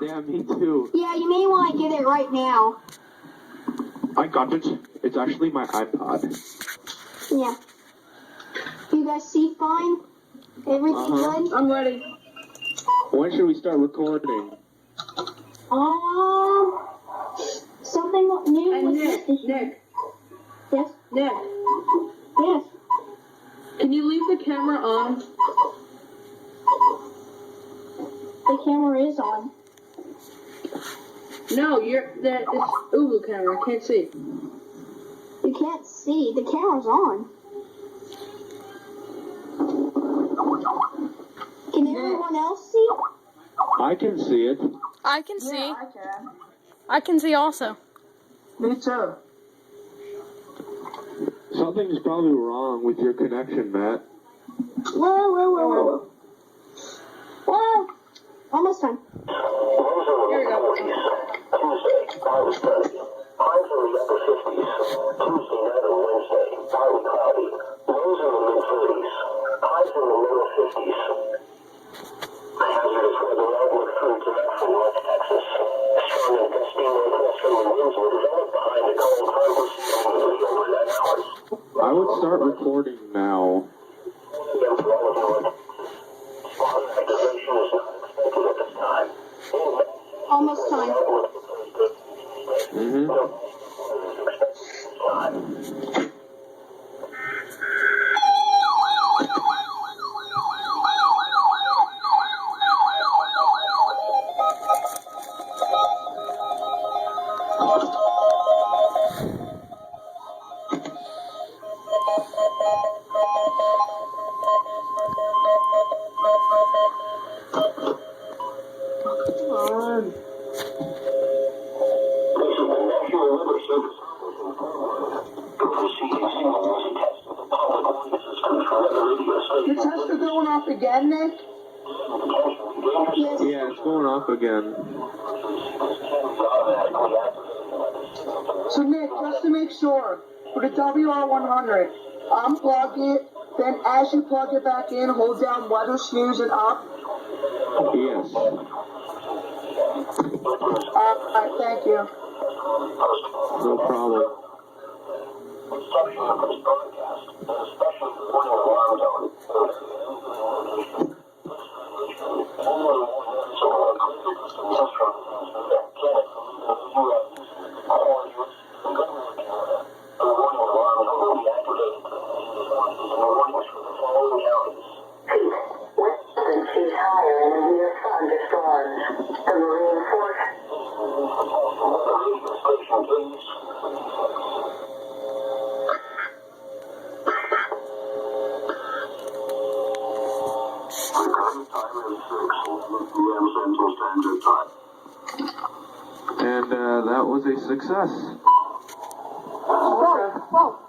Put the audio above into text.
Yeah, me too. Yeah, you may want to get it right now. I got it. It's actually my iPod. Yeah. You guys see fine? Everything good? I'm ready. When should we start recording? Something new. And Nick. Yes? Nick, Yes. can you leave the camera on? The camera is on. No, it's Ubu camera. I can't see. You can't see. The camera's on. Can everyone else see? I can see it. I can see. Yeah, I can. I can see also. Me too. Something's probably wrong with your connection, Matt. Whoa. Almost time. Here we go. Tuesday, partly sunny. Highs in the upper 50s. Tuesday night and Wednesday, partly cloudy. Lows in the mid-30s. Highs in the lower 50s. Hazardous weather outlook through tonight for North Texas. Strong and gusty northwesterly winds will develop behind a cold front with seasonally overnight hours. I would start recording now. And for all of you, spot activation is not expected at this time. Almost time. Mm-hmm. The tests are going off again, Nick? Yes. Yeah, it's going off again. So Nick, just to make sure, for the WR100, unplug it, then as you plug it back in, hold down weather, snooze, and up. Yes. Alright, thank you. No problem. Reception of this broadcast, especially the warning alarm tone. And that was a success. Whoa.